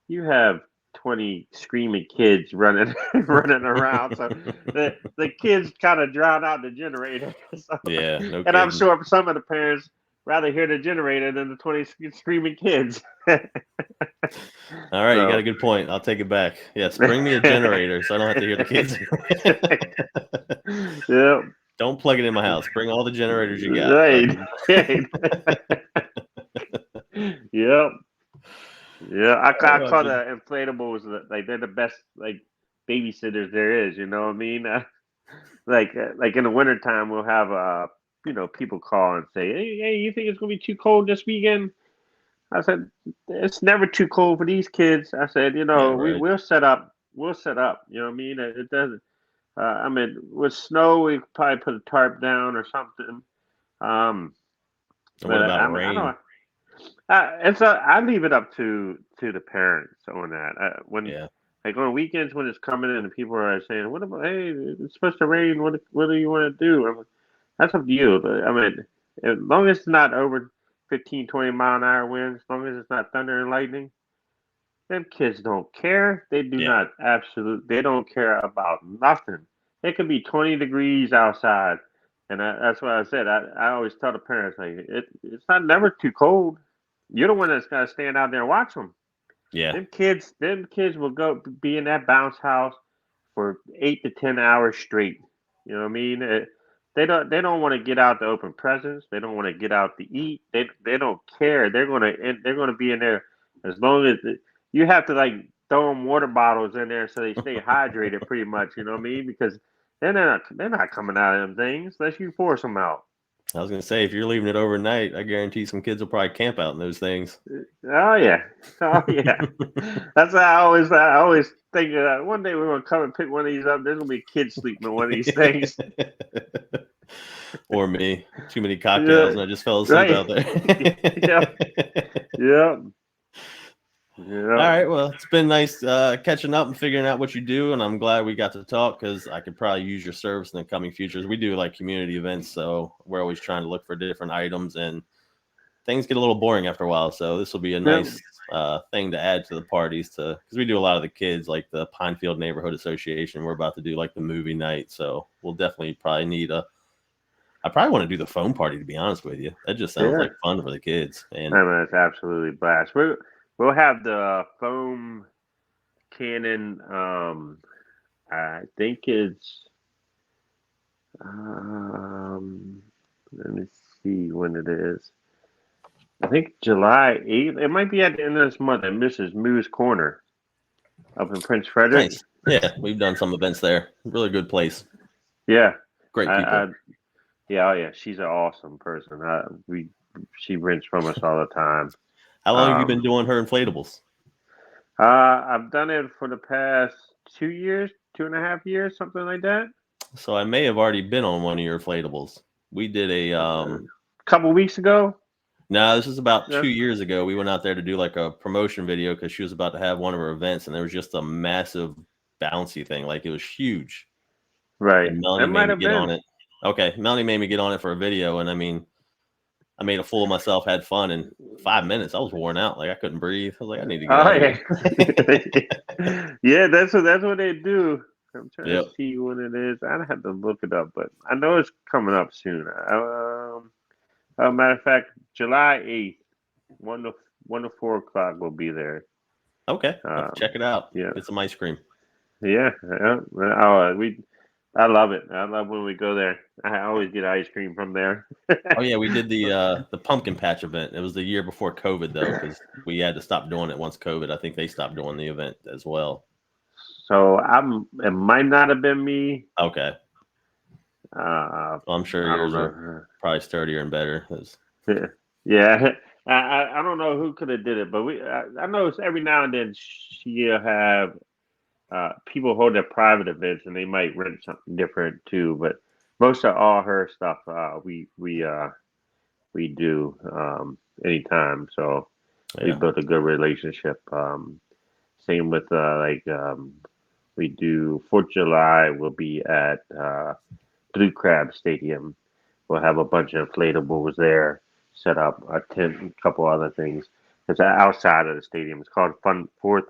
you have 20 screaming kids running running around, so the kids kind of drown out the generator. So, Yeah, no and I'm kidding. sure some of the parents rather hear the generator than the 20 screaming kids. All right, you got a So good point. I'll take it back. Yes, bring me a generator so I don't have to hear the kids. yeah, Don't plug it in my house. Bring all the generators you got. right, right. Yep. Yeah, I Oh, call the inflatables like they're the best like babysitters there is. You know what I mean? Like in the wintertime, we'll have people call and say, hey, you think it's gonna be too cold this weekend? I said it's never too cold for these kids. I said, yeah, right. we'll set up. We'll set up. You know what I mean? It doesn't. I mean, with snow, we probably put a tarp down or something. Um, And what but about I mean, I rain? don't. I leave it up to the parents on that. When Yeah, like on weekends when it's coming in and people are saying, "What about? Hey, it's supposed to rain. What do you want to do?" I'm like, that's up to you. But, I mean, as long as it's not over 15, 20 mile an hour winds, as long as it's not thunder and lightning, them kids don't care. They do yeah. not absolute. They don't care about nothing. It could be 20 degrees outside, and that's what I said. I always tell the parents like it's not never too cold. You're the one that's got to stand out there and watch them. Yeah. Them kids will go be in that bounce house for 8 to 10 hours straight. You know what I mean? They don't want to get out to open presents. They don't want to get out to eat. They don't care. They're gonna be in there as long as you have to like throw them water bottles in there so they stay hydrated. Pretty much, you know what I mean? Because they're not coming out of them things unless you force them out. I was gonna say, if you're leaving it overnight, I guarantee some kids will probably camp out in those things. Oh yeah, oh yeah. That's how I always think one day we're gonna come and pick one of these up. There's gonna be kids sleeping in one of these things. Or me, too many Yeah, cocktails, and I just fell asleep right. out there. Yep, yep, All yep. right, well, it's been nice catching up and figuring out what you do, and I'm glad we got to talk because I could probably use your service in the coming futures. We do like community events, so we're always trying to look for different items, and things get a little boring after a while. So this will be a Yep. nice thing to add to the parties, to because we do a lot of the kids, like the Pinefield Neighborhood Association. We're about to do like the movie night, so we'll definitely probably need a. I probably want to do the phone party, to be honest with you. That just sounds Yeah. like fun for the kids, and I mean, it's absolutely blast. We'll have the foam cannon. I think it's. Um, Let me see when it is. I think July 8th. It might be at the end of this month at Mrs. Moo's Corner up in Prince Frederick. nice. Yeah, we've done some events there. Really good place. Yeah. Great I people. yeah, oh yeah, she's an awesome person. She rents from us all the time. How long have you been Um, doing her inflatables? I've done it for the past 2 years, 2.5 years, something like that. So I may have already been on one of your inflatables. We did a A couple weeks ago. no, this was about Yeah. 2 years ago. We went out there to do like a promotion video because she was about to have one of her events, and there was just a massive bouncy thing, like it was huge. Right. And Melanie It made might me have get on been. it. Okay, Melanie made me get on it for a video, and I mean, I made a fool of myself, had fun. In 5 minutes, I was worn out, like I couldn't breathe. I was like, I need to get Oh out of yeah. here. Yeah, that's what they do. I'm trying to Yep. see when it is. I'd have to look it up, but I know it's coming up soon. Matter of fact, July 8th, 1 to 4 o'clock will be there. Okay, I'll have to check it out. Yeah, Get some ice cream. yeah, yeah. I love it. I love when we go there. I always get ice cream from there. Oh yeah, we did the pumpkin patch event. It was the year before COVID though, because we had to stop doing it once COVID. I think they stopped doing the event as well. So it might not have been me. Okay, well, I'm sure I don't yours are know. probably sturdier and better. Yeah, I don't know who could have did it, but I know it's every now and then she'll have people hold their private events and they might rent something different too. But most of all her stuff we do anytime. So we Yeah, built a good relationship. Same with we do 4th of July. We'll be at Blue Crab Stadium. We'll have a bunch of inflatables there, set up a tent, a couple other things. It's outside of the stadium. It's called Fun Fourth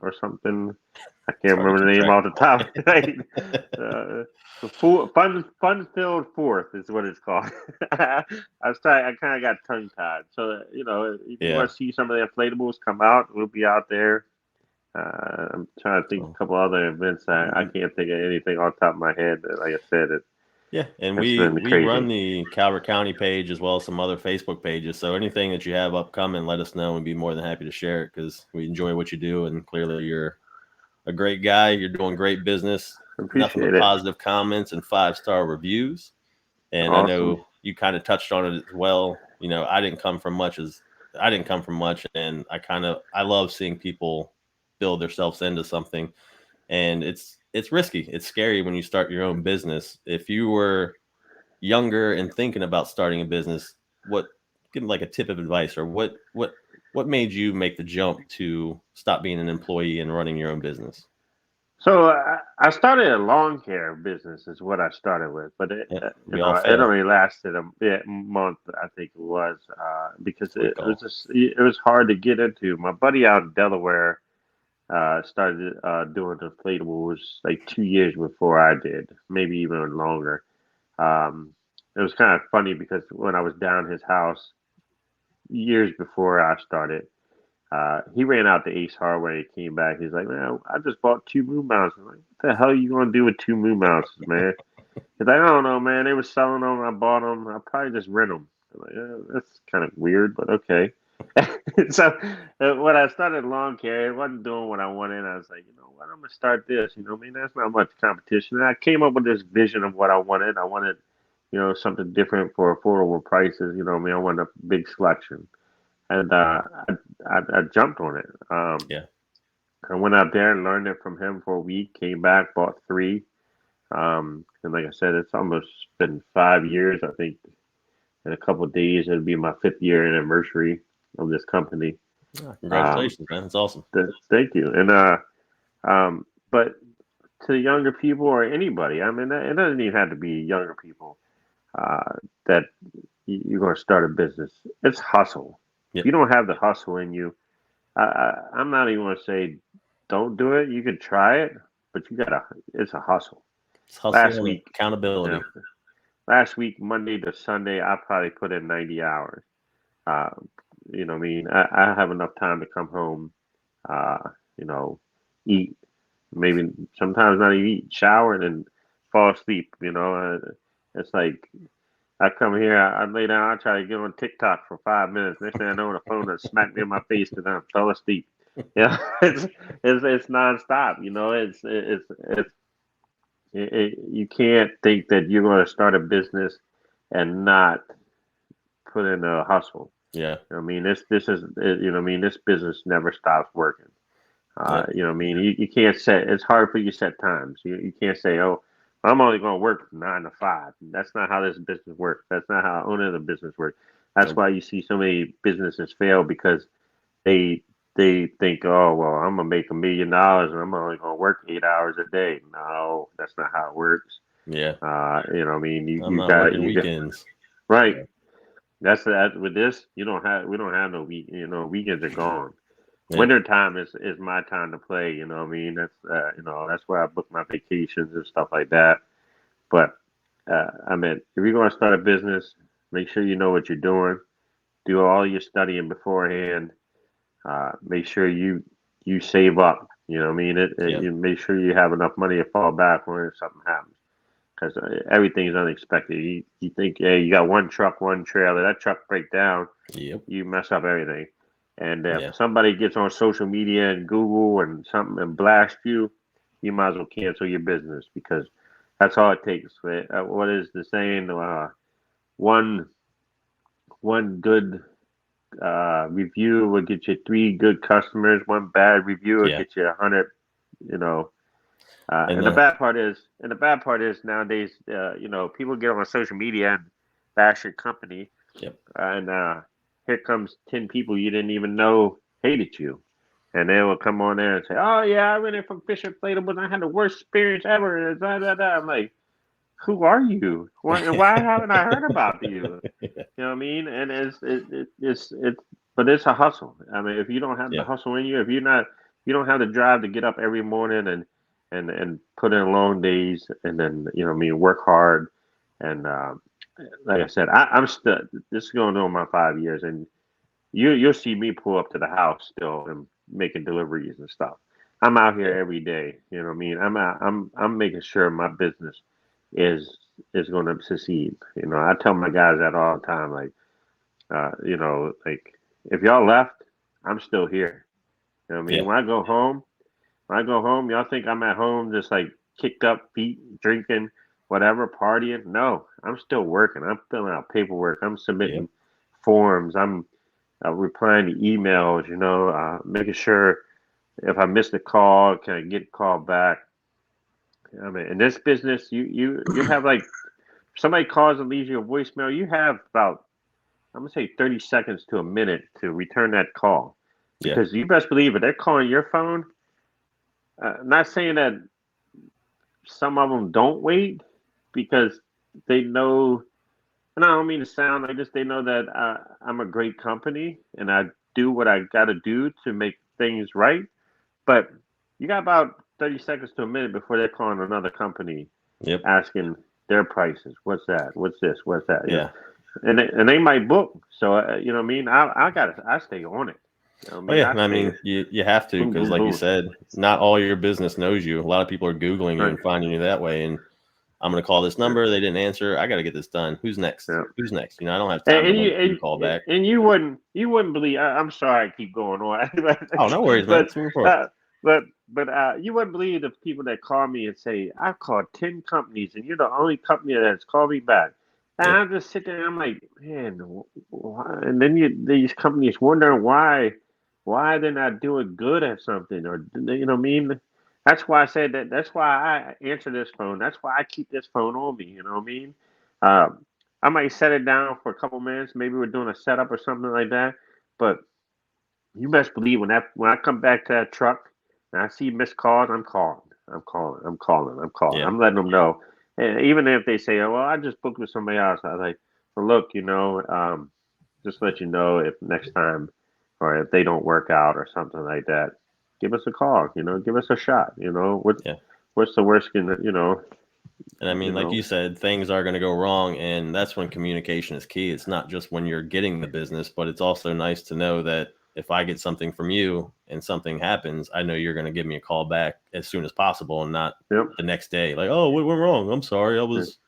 or something. I it's can't hard to remember keep the name track. off the top. Right? Fun Filled Fourth is what it's called. I I kind of got tongue tied. So if you Yeah. want to see some of the inflatables come out, we'll be out there. I'm trying to think of So, a couple other events. I can't think of anything off the top of my head. But like I said, yeah, and it's we been we run crazy. the Calvert County page as well as some other Facebook pages. So anything that you have upcoming, let us know. We'd be more than happy to share it because we enjoy what you do, and clearly you're a great guy. You're doing great business. Nothing Appreciate but it. positive comments and 5-star reviews. And I Awesome. know you kind of touched on it as well. You know, I didn't come from much, and I love seeing people build themselves into something. And it's risky. It's scary when you start your own business. If you were younger and thinking about starting a business, what give them like a tip of advice, or what made you make the jump to stop being an employee and running your own business? So I started a lawn care business is what I started with, but Yeah, we all it fail. only lasted a month, I think it was, because That's what we it was call. just it was hard to get into. My buddy out in Delaware started doing inflatables like 2 years before I did, maybe even longer. Um, it was kind of funny because when I was down his house years before I started, he ran out to Ace Hardware. He came back. He's like, "Man, I just bought two moon mounts." I'm like, "What the hell are you gonna do with two moon mounts, man?" He's like, "I don't know, man. They were selling them. I bought them. I'll probably just rent them." I'm like, "That's kind of weird, but okay." So when I started lawn care, it wasn't doing what I wanted. I was like, well, I'm gonna start this. You know, I mean, that's not much competition. And I came up with this vision of what I wanted. I wanted, something different for affordable prices. You know, what I mean, I wanted a big selection, and I jumped on it. Yeah. I went out there and learned it from him for a week. Came back, bought three. And like I said, it's almost been 5 years. I think in a couple of days it'll be my 5th year anniversary of this company. Congratulations, man. That's awesome. Thank you. And but to younger people or anybody, I mean, it doesn't even have to be younger people that you're going to start a business. It's hustle. If Yep. you don't have the hustle in you, I'm not even going to say don't do it. You can try it, but it's a hustle. It's hustle Last and week, accountability. last week, Monday to Sunday, I probably put in 90 hours. Uh, I mean, I have enough time to come home, uh, eat, maybe sometimes not even eat, shower, and then fall asleep. It's like I come here, I lay down, I try to get on TikTok for 5 minutes. Next thing I know, the phone has smacked me in my face because I fell asleep. Yeah, it's nonstop. You can't think that you're going to start a business and not put in a hustle. Yeah. I mean, this is I mean, this business never stops working. Yep. I mean, you can't set. It's hard for you to set times. You can't say, oh, I'm only going to work 9 to 5. That's not how this business works. That's not how owning the business works. That's Nope. why you see so many businesses fail because they they think, oh well, I'm gonna make $1 million and I'm only gonna work 8 hours a day. No, that's not how it works. Yeah. I mean, I'm you not got working you got weekends. right. Yeah. That's that with this. We don't have no week. Weekends are gone. Yep. Winter time is my time to play. You know what I mean? That's where I book my vacations and stuff like that. But I mean, if you're going to start a business, make sure you know what you're doing. Do all your studying beforehand. Make sure you save up. You know what I mean? Yep. You make sure you have enough money to fall back when something happens. Because everything is unexpected. You think, hey, you got one truck, one trailer. That truck break down, Yep. you mess up everything. And if Yeah. somebody gets on social media and Google and something and blast you, you might as well cancel your business because that's all it takes. What is the saying? One one good review will get you 3 good customers. One bad review will Yeah. get you 100. You know, And and the bad part is nowadays, people get on social media and bash your company, yep. and here comes 10 people you didn't even know hated you, and they will come on there and say, "Oh yeah, I went in from Fisch Inflatables and I had the worst experience ever." And da, da, da. I'm like, "Who are you? Why haven't I heard about you?" You know what I mean? And but it's a hustle. I mean, if you don't have the Yeah. hustle in you, you don't have the drive to get up every morning and put in long days, and then what I mean, work hard, and like I said, I'm still this is going on my 5 years, and you'll see me pull up to the house still and making deliveries and stuff. I'm out here Yeah. every day. You know what I mean? I'm making sure my business is is going to succeed. I tell my guys that all the time. Like if y'all left, I'm still here. You know what I mean? Yeah. When I go home, y'all think I'm at home just like kicked up feet, drinking, whatever, partying. No, I'm still working. I'm filling out paperwork. I'm Yep. submitting forms. I'm replying to emails. Making sure if I missed a call, can I get called back? I mean, in this business, you have like somebody calls and leaves you a voicemail. You have about I'm gonna say 30 seconds to a minute to return that call Yeah. because you best believe it. They're calling your phone. Not saying that some of them don't wait because they know. And I don't mean to sound like this. They know that I'm a great company and I do what I got to do to make things right. But you got about 30 seconds to a minute before they're calling another company Yep. asking their prices. What's that? What's this? What's that? Yeah. And they might book. So you know what I mean. I stay on it. You know what I Oh mean. yeah. I And I stay mean, you have to boom because, boom like you boom. said, not all your business knows you. A lot of people are Googling you Right. and finding you that way. And I'm going to call this Yeah. number. They didn't answer. I got to get this done. Who's next? Yeah. Who's next? I don't have time And, to and you wait for you to call back. and you wouldn't believe. I'm sorry, I keep going on, Oh, no worries, man. but It's moving forward. uh, but but you wouldn't believe the people that call me and say, I've called 10 companies and you're the only company that's called me back. And Yeah. I just sit there and I'm like, man, why? And then these companies wondering why they're not doing good at something, or you know what I mean? That's why I said that. That's why I answer this phone. That's why I keep this phone on me. You know what I mean? Um, I might set it down for a couple minutes. Maybe we're doing a setup or something like that. But you best believe when I come back to that truck and I see missed calls, I'm calling. I'm calling. I'm calling. I'm calling. Yeah. I'm letting them know. And even if they say, "Oh, well, I just booked with somebody else," I was like, "Well, look, just let you know if next time, or if they don't work out or something like that, give us a call. Give us a shot. Yeah. What's the worst can And I you mean, like know? you said, things are going to go wrong. And that's when communication is key. It's not just when you're getting the business, but it's also nice to know that if I get something from you and something happens, I know you're going to give me a call back as soon as possible and not Yep. the next day. Like, oh, what went wrong? I'm sorry. I was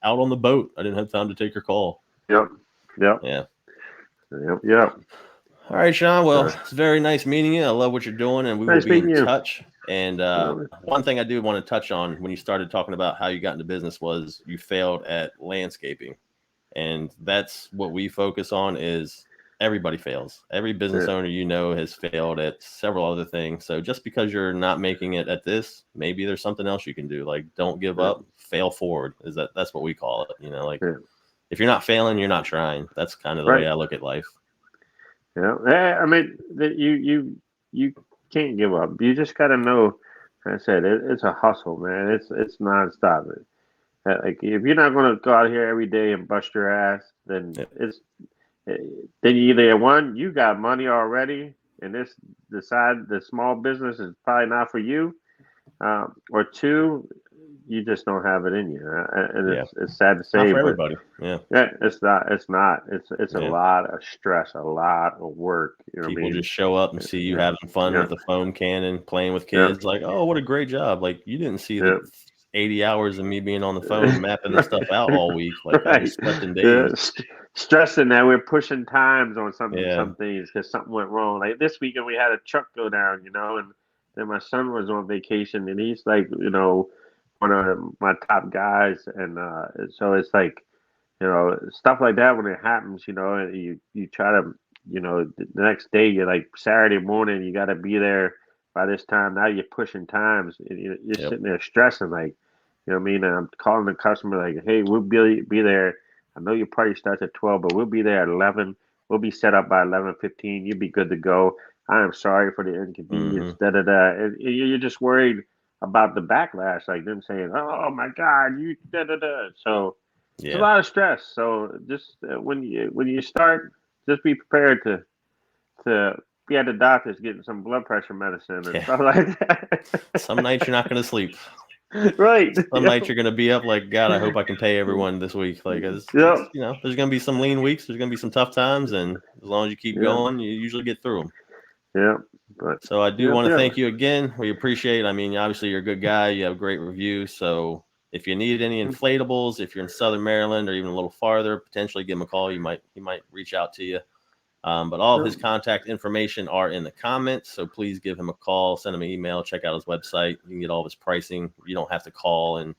out on the boat. I didn't have time to take your call. Yep. Yep. Yeah. Yep. Yep. All right, Sean. Well, Uh, it's very nice meeting you. I love what you're doing, and we will nice be in meeting you. touch. And one thing I do want to touch on when you started talking about how you got into business was you failed at landscaping. And that's what we focus on is everybody fails. Every business Yeah. owner has failed at several other things. So just because you're not making it at this, maybe there's something else you can do. Like don't give Yeah. up, fail forward. That's what we call it. Like Yeah. if you're not failing, you're not trying. That's kind of the way Right. I look at life. Yeah. I mean, you can't give up. You just got to know. Like I said, it's a hustle, man. It's nonstop. Like if you're not going to go out here every day and bust your ass, then Yeah. eh, then you either one, you got money already, and the small business is probably not for you, or two, you just don't have it in you. And Yeah. it's sad to Not say, for but everybody. Yeah. yeah, it's not. It's not. It's a Yeah. lot of stress, a lot of work. You know what I People mean? just show up and see you Yeah, having fun yeah, with a foam cannon, playing with yeah, kids. Like, oh, what a great job! Like, you didn't see yeah. the 80 hours of me being on the phone mapping this stuff out all week. Like, I Right. just slept in Yeah. days. Stressing that we're pushing times on Yeah. some things because something went wrong. Like this weekend, we had a truck go down, and then my son was on vacation, and he's like, one of my top guys, and so it's like, stuff like that when it happens, and you try to, the next day, you're like Saturday morning, you got to be there by this time. Now you're pushing times, and you're Yep. sitting there stressing, like, you know what I mean? And I'm calling the customer like, hey, we'll be there. I know your party starts at 12, but we'll be there at 11. We'll be set up by 11:15. You'll be good to go. I am sorry for the inconvenience. Hmm. Da da da. And you're just worried about the backlash, like them saying, "Oh my God, you da da da." So it's a Yeah. lot of stress. So just when you start, just be prepared to be at the doctor's getting some blood pressure medicine and Yeah. stuff like that. Some nights you're not going to sleep. Right. Some Yep. nights you're going to be up like, God, I hope I can pay everyone this week. Like, Yep. there's going to be some lean weeks. There's going to be some tough times. And as long as you keep Yep. going, you usually get through them. Yep. But So I do yep. want to Yep. thank you again. We appreciate it. I mean, obviously you're a good guy. You have great reviews. So if you need any inflatables, if you're in Southern Maryland or even a little farther, potentially give him a call. He might reach out to you. But all of his Yep. contact information are in the comments. So please give him a call, send him an email, check out his website. You can get all of his pricing. You don't have to call and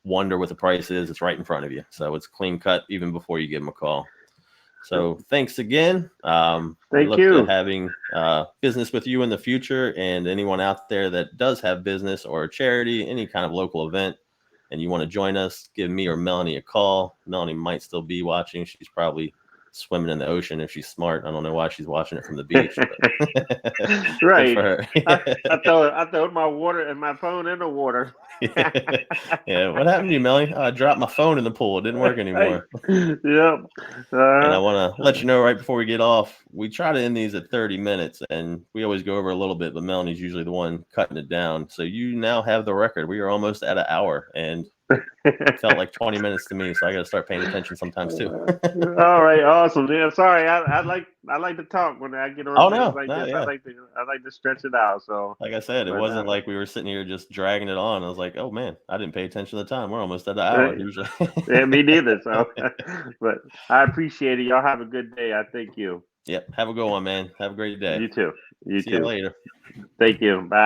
wonder what the price is. It's right in front of you. So it's clean cut even before you give him a call. So thanks again. We Thank look to you. having business with you in the future, and anyone out there that does have business or a charity, any kind of local event, and you want to join us, give me or Melanie a call. Melanie might still be watching. She's probably swimming in the ocean if she's smart. I don't know why she's watching it from the beach, but good for Right. her. I throw my water and my phone in the water. Yeah. What happened to you, Melanie? I dropped my phone in the pool. It didn't work Right. anymore. Yep. And I want to let you know right before we get off, we try to end these at 30 minutes, and we always go over a little bit, but Melanie's usually the one cutting it down. So you now have the record. We are almost at an hour, and it felt like 20 minutes to me, so I got to start paying attention sometimes too. All right, awesome. Yeah, sorry. I like to talk when I get on Oh, things no. like No, this. yeah. I like to stretch it out. So, Like I said, it but wasn't like we were sitting here just dragging it on. I was like, oh, man, I didn't pay attention to the time. We're almost at an hour usually. yeah, me neither. So, but I appreciate it. Y'all have a good day. I thank you. Yep. Have a good one, man. Have a great day. You too. You See you too. later. Thank you. Bye.